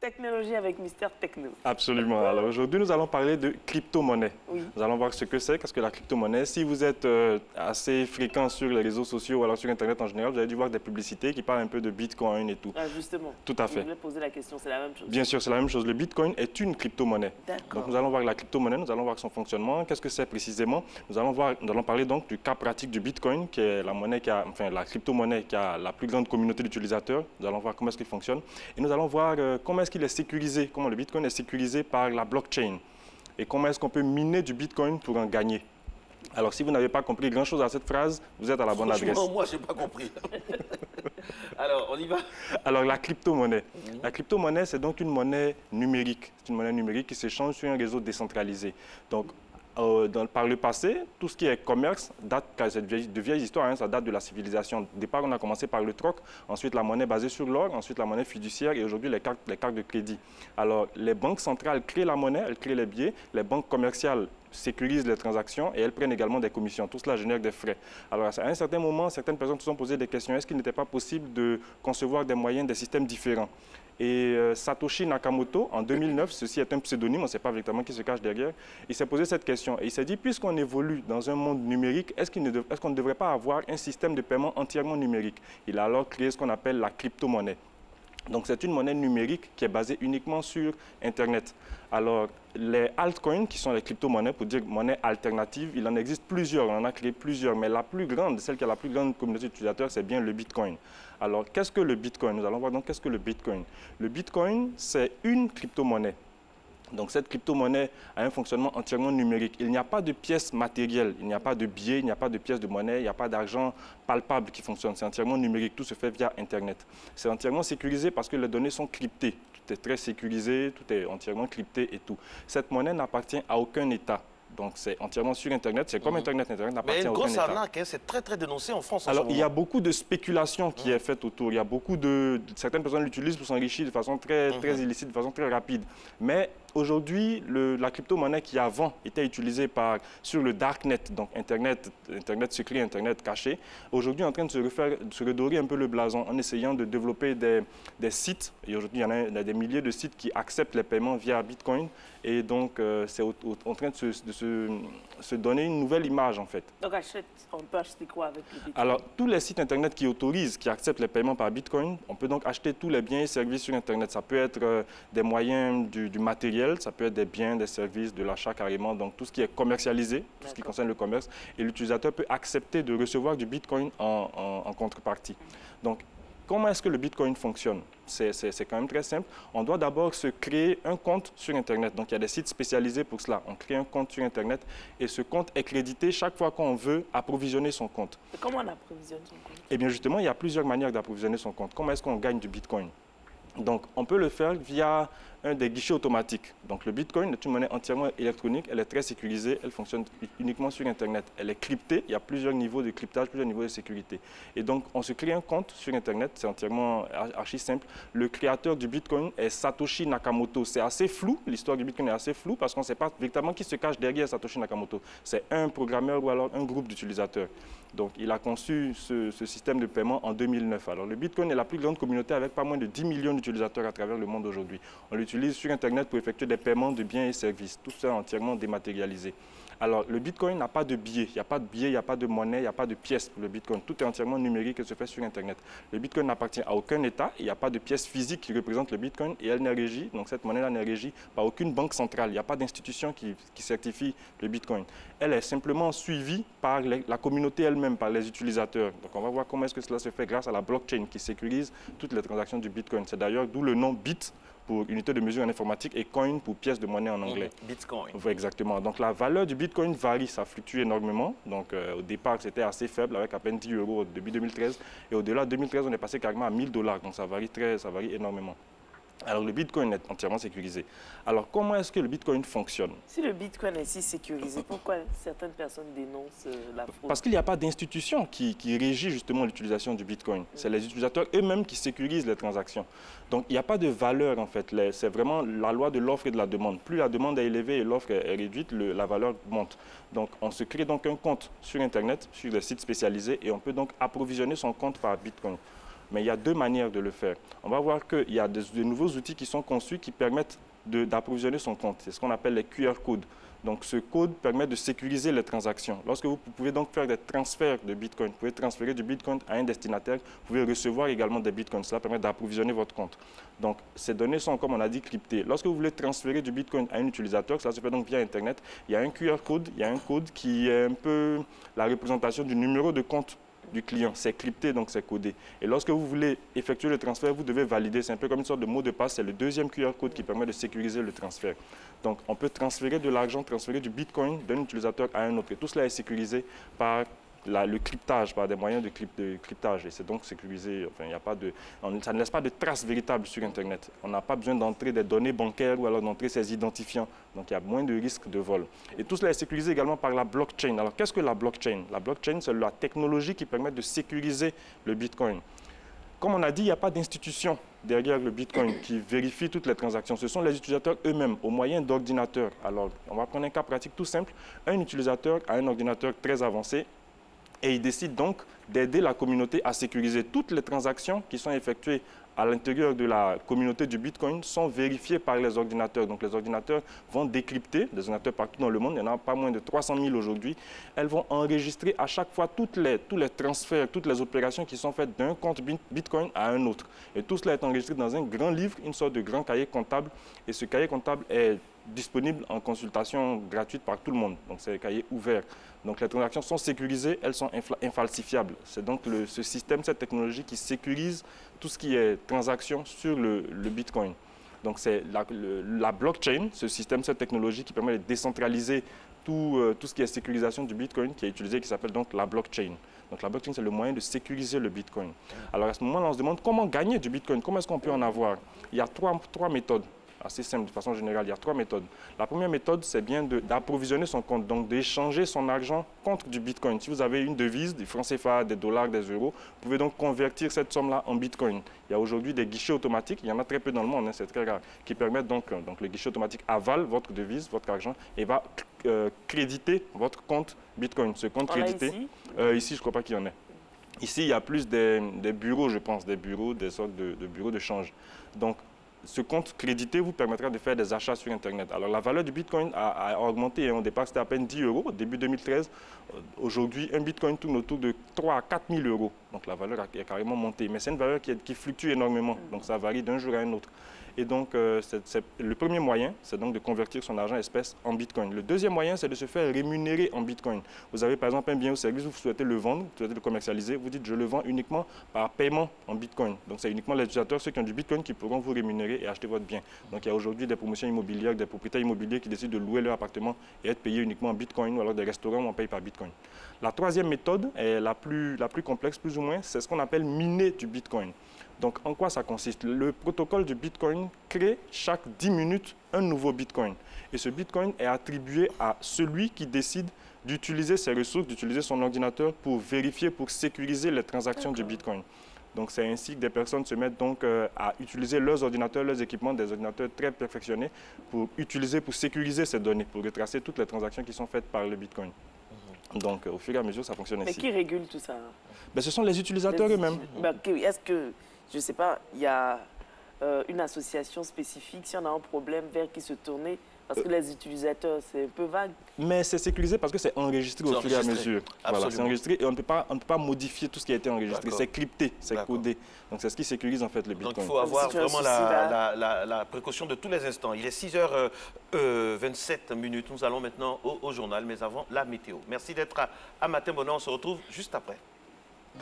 Technologie avec Mister Techno. Absolument. Alors aujourd'hui, nous allons parler de crypto-monnaie. Oui. Nous allons voir ce que c'est, qu'est-ce que la crypto-monnaie. Si vous êtes assez fréquent sur les réseaux sociaux ou alors sur Internet en général, vous avez dû voir des publicités qui parlent un peu de Bitcoin et tout. Ah, justement. Tout à fait. Je voulais poser la question, c'est la même chose. Bien sûr, c'est la même chose. Le Bitcoin est une crypto-monnaie. D'accord. Donc nous allons voir la crypto-monnaie, nous allons voir son fonctionnement, qu'est-ce que c'est précisément. Nous allons parler donc du cas pratique du Bitcoin, qui est la monnaie la crypto-monnaie qui a la plus grande communauté d'utilisateurs. Nous allons voir comment est-ce qu'il fonctionne. Et nous allons voir comment est-ce qu'il est sécurisé, comment le Bitcoin est sécurisé par la blockchain. Et comment est-ce qu'on peut miner du Bitcoin pour en gagner. Alors, si vous n'avez pas compris grand-chose à cette phrase, vous êtes à la bonne adresse. Moi, je n'ai pas compris. Alors, on y va. Alors, la crypto-monnaie. La crypto-monnaie, c'est donc une monnaie numérique. C'est une monnaie numérique qui s'échange sur un réseau décentralisé. Donc, par le passé, tout ce qui est commerce date de vieilles histoires, hein, ça date de la civilisation. Au départ, on a commencé par le troc, ensuite la monnaie basée sur l'or, ensuite la monnaie fiduciaire et aujourd'hui les cartes de crédit. Alors, les banques centrales créent la monnaie, elles créent les billets, les banques commerciales sécurisent les transactions et elles prennent également des commissions. Tout cela génère des frais. Alors, à un certain moment, certaines personnes se sont posées des questions. Est-ce qu'il n'était pas possible de concevoir des moyens, des systèmes différents? Et Satoshi Nakamoto, en 2009, ceci est un pseudonyme, on ne sait pas véritablement qui se cache derrière, il s'est posé cette question et il s'est dit, puisqu'on évolue dans un monde numérique, est-ce qu'on ne devrait pas avoir un système de paiement entièrement numérique? Il a alors créé ce qu'on appelle la crypto-monnaie. Donc, c'est une monnaie numérique qui est basée uniquement sur Internet. Alors, les altcoins, qui sont les crypto-monnaies, pour dire monnaie alternative, il en existe plusieurs, on en a créé plusieurs, mais la plus grande, celle qui a la plus grande communauté d'utilisateurs, c'est bien le Bitcoin. Alors, qu'est-ce que le Bitcoin? Nous allons voir donc qu'est-ce que le Bitcoin. Le Bitcoin, c'est une crypto-monnaie. Donc, cette crypto-monnaie a un fonctionnement entièrement numérique. Il n'y a pas de pièces matérielles, il n'y a pas de billets, il n'y a pas de pièces de monnaie, il n'y a pas d'argent palpable qui fonctionne. C'est entièrement numérique, tout se fait via Internet. C'est entièrement sécurisé parce que les données sont cryptées. Tout est très sécurisé, tout est entièrement crypté et tout. Cette monnaie n'appartient à aucun État. Donc, c'est entièrement sur Internet. C'est comme Internet. Internet n'appartient à aucun État. Mais une grosse arnaque, hein, c'est très, très dénoncé en France. Alors, il y a beaucoup de spéculation qui est faite autour. Il y a beaucoup certaines personnes l'utilisent pour s'enrichir de façon très illicite, de façon très rapide. Mais aujourd'hui, la crypto-monnaie qui avant était utilisée sur le darknet, donc Internet secret, Internet caché, aujourd'hui est en train de se redorer un peu le blason en essayant de développer des sites. Et aujourd'hui, il y a des milliers de sites qui acceptent les paiements via Bitcoin. Et donc, c'est en train de se donner une nouvelle image, en fait. Donc, on peut acheter quoi avec le Bitcoin? Alors, tous les sites Internet qui acceptent les paiements par Bitcoin, on peut donc acheter tous les biens et services sur Internet. Ça peut être des moyens du matériel, ça peut être des biens, des services, de l'achat carrément, donc tout ce qui est commercialisé, tout ce qui concerne le commerce. Et l'utilisateur peut accepter de recevoir du Bitcoin en contrepartie. Donc, comment est-ce que le Bitcoin fonctionne? C'est quand même très simple. On doit d'abord se créer un compte sur Internet. Donc, il y a des sites spécialisés pour cela. On crée un compte sur Internet et ce compte est crédité chaque fois qu'on veut approvisionner son compte. Et comment on approvisionne son compte? Eh bien, justement, il y a plusieurs manières d'approvisionner son compte. Comment est-ce qu'on gagne du Bitcoin? Donc, on peut le faire via un des guichets automatiques. Donc, le Bitcoin est une monnaie entièrement électronique. Elle est très sécurisée. Elle fonctionne uniquement sur Internet. Elle est cryptée. Il y a plusieurs niveaux de cryptage, plusieurs niveaux de sécurité. Et donc, on se crée un compte sur Internet. C'est entièrement archi simple. Le créateur du Bitcoin est Satoshi Nakamoto. C'est assez flou. L'histoire du Bitcoin est assez floue parce qu'on ne sait pas véritablement qui se cache derrière Satoshi Nakamoto. C'est un programmeur ou alors un groupe d'utilisateurs. Donc, il a conçu ce système de paiement en 2009. Alors, le Bitcoin est la plus grande communauté avec pas moins de 10 millions d'utilisateurs à travers le monde aujourd'hui. On l'utilise sur Internet pour effectuer des paiements de biens et services. Tout ça entièrement dématérialisé. Alors, le Bitcoin n'a pas de billets. Il n'y a pas de billets, il n'y a pas de monnaie, il n'y a pas de pièces pour le Bitcoin. Tout est entièrement numérique et se fait sur Internet. Le Bitcoin n'appartient à aucun État. Il n'y a pas de pièce physique qui représente le Bitcoin et elle n'est régie, donc cette monnaie-là n'est régie par aucune banque centrale. Il n'y a pas d'institution qui certifie le Bitcoin. Elle est simplement suivie par la communauté elle-même, par les utilisateurs. Donc, on va voir comment est-ce que cela se fait grâce à la blockchain qui sécurise toutes les transactions du Bitcoin. C'est d'ailleurs d'où le nom Bit pour unité de mesure en informatique et coin pour pièce de monnaie en anglais. Bitcoin. Oui, exactement. Donc, la valeur du Bitcoin varie, ça fluctue énormément. Donc, au départ, c'était assez faible, avec à peine 10 € depuis 2013. Et au-delà de 2013, on est passé carrément à 1000 $. Donc, ça varie énormément. Alors, le Bitcoin est entièrement sécurisé. Alors, comment est-ce que le Bitcoin fonctionne? Si le Bitcoin est si sécurisé, pourquoi certaines personnes dénoncent la fraude? Parce qu'il n'y a pas d'institution qui régit justement l'utilisation du Bitcoin. C'est les utilisateurs eux-mêmes qui sécurisent les transactions. Donc, il n'y a pas de valeur, en fait. C'est vraiment la loi de l'offre et de la demande. Plus la demande est élevée et l'offre est réduite, la valeur monte. Donc, on se crée donc un compte sur Internet, sur des sites spécialisés, et on peut donc approvisionner son compte par Bitcoin. Mais il y a deux manières de le faire. On va voir qu'il y a de nouveaux outils qui sont conçus qui permettent d'approvisionner son compte. C'est ce qu'on appelle les QR codes. Donc, ce code permet de sécuriser les transactions. Lorsque vous pouvez donc faire des transferts de Bitcoin, vous pouvez transférer du Bitcoin à un destinataire, vous pouvez recevoir également des Bitcoins. Cela permet d'approvisionner votre compte. Donc, ces données sont, comme on a dit, cryptées. Lorsque vous voulez transférer du Bitcoin à un utilisateur, ça se fait donc via Internet, il y a un QR code, il y a un code qui est un peu la représentation du numéro de compte du client. C'est crypté, donc c'est codé. Et lorsque vous voulez effectuer le transfert, vous devez valider. C'est un peu comme une sorte de mot de passe. C'est le deuxième QR code qui permet de sécuriser le transfert. Donc, on peut transférer de l'argent, transférer du Bitcoin d'un utilisateur à un autre. Et tout cela est sécurisé par le cryptage, par des moyens de cryptage. Et c'est donc sécurisé. Enfin, il y a pas de, ça ne laisse pas de traces véritables sur Internet. On n'a pas besoin d'entrer des données bancaires ou alors d'entrer ses identifiants. Donc, il y a moins de risques de vol. Et tout cela est sécurisé également par la blockchain. Alors, qu'est-ce que la blockchain? La blockchain, c'est la technologie qui permet de sécuriser le Bitcoin. Comme on a dit, il n'y a pas d'institution derrière le Bitcoin qui vérifie toutes les transactions. Ce sont les utilisateurs eux-mêmes, au moyen d'ordinateurs. Alors, on va prendre un cas pratique tout simple. Un utilisateur a un ordinateur très avancé et il décide donc d'aider la communauté à sécuriser toutes les transactions qui sont effectuées à l'intérieur de la communauté du Bitcoin sont vérifiées par les ordinateurs. Donc les ordinateurs vont décrypter, des ordinateurs partout dans le monde, il n'y en a pas moins de 300 000 aujourd'hui. Elles vont enregistrer à chaque fois tous les transferts, toutes les opérations qui sont faites d'un compte Bitcoin à un autre. Et tout cela est enregistré dans un grand livre, une sorte de grand cahier comptable. Et ce cahier comptable est disponible en consultation gratuite par tout le monde. Donc c'est un cahier ouvert. Donc les transactions sont sécurisées, elles sont infalsifiables. C'est donc ce système, cette technologie qui sécurise tout ce qui est transaction sur le Bitcoin. Donc c'est la blockchain, ce système, cette technologie qui permet de décentraliser tout ce qui est sécurisation du Bitcoin qui est utilisé, qui s'appelle donc la blockchain. Donc la blockchain, c'est le moyen de sécuriser le Bitcoin. Alors à ce moment-là, on se demande comment gagner du Bitcoin, comment est-ce qu'on peut en avoir? Il y a trois méthodes. Assez simple, de façon générale, il y a trois méthodes. La première méthode, c'est bien d'approvisionner son compte, donc d'échanger son argent contre du Bitcoin. Si vous avez une devise, des francs CFA, des dollars, des euros, vous pouvez donc convertir cette somme-là en Bitcoin. Il y a aujourd'hui des guichets automatiques, il y en a très peu dans le monde, hein, c'est très rare, qui permettent donc le guichet automatique avale votre devise, votre argent, et va créditer votre compte Bitcoin. Ce compte crédité, ici, je ne crois pas qu'il y en ait. Ici, il y a plus des bureaux, je pense, des sortes de bureaux de change. Donc, ce compte crédité vous permettra de faire des achats sur Internet. Alors, la valeur du Bitcoin a augmenté. Au départ, c'était à peine 10 euros. Au début 2013, aujourd'hui, un Bitcoin tourne autour de 3 à 4 000 euros. Donc, la valeur a carrément monté. Mais c'est une valeur qui fluctue énormément. Donc, ça varie d'un jour à un autre. Et donc, le premier moyen, c'est donc de convertir son argent espèce en Bitcoin. Le deuxième moyen, c'est de se faire rémunérer en Bitcoin. Vous avez par exemple un bien ou service, vous souhaitez le vendre, vous souhaitez le commercialiser, vous dites je le vends uniquement par paiement en Bitcoin. Donc, c'est uniquement les utilisateurs, ceux qui ont du Bitcoin, qui pourront vous rémunérer et acheter votre bien. Donc, il y a aujourd'hui des promotions immobilières, des propriétaires immobiliers qui décident de louer leur appartement et être payés uniquement en Bitcoin, ou alors des restaurants où on paye par Bitcoin. La troisième méthode est la plus complexe, plus ou moins, c'est ce qu'on appelle miner du Bitcoin. Donc, en quoi ça consiste? Le protocole du Bitcoin crée chaque 10 minutes un nouveau Bitcoin. Et ce Bitcoin est attribué à celui qui décide d'utiliser ses ressources, d'utiliser son ordinateur pour vérifier, pour sécuriser les transactions du Bitcoin. Donc, c'est ainsi que des personnes se mettent donc à utiliser leurs ordinateurs, leurs équipements, des ordinateurs très perfectionnés pour sécuriser ces données, pour retracer toutes les transactions qui sont faites par le Bitcoin. Donc, au fur et à mesure, ça fonctionne ainsi. Mais qui régule tout ça? Ben, ce sont les utilisateurs eux-mêmes. Est-ce que, je ne sais pas, il y a une association spécifique, si on a un problème, vers qui se tourner? Parce que les utilisateurs, c'est un peu vague. Mais c'est sécurisé parce que c'est enregistré au fur et à mesure. Voilà, c'est enregistré et on ne peut pas modifier tout ce qui a été enregistré. C'est crypté, c'est codé. Donc, c'est ce qui sécurise en fait le Bitcoin. Donc, il faut avoir vraiment la précaution de tous les instants. Il est 6h27 minutes. Nous allons maintenant au journal, mais avant, la météo. Merci d'être à Matin Bonheur. On se retrouve juste après.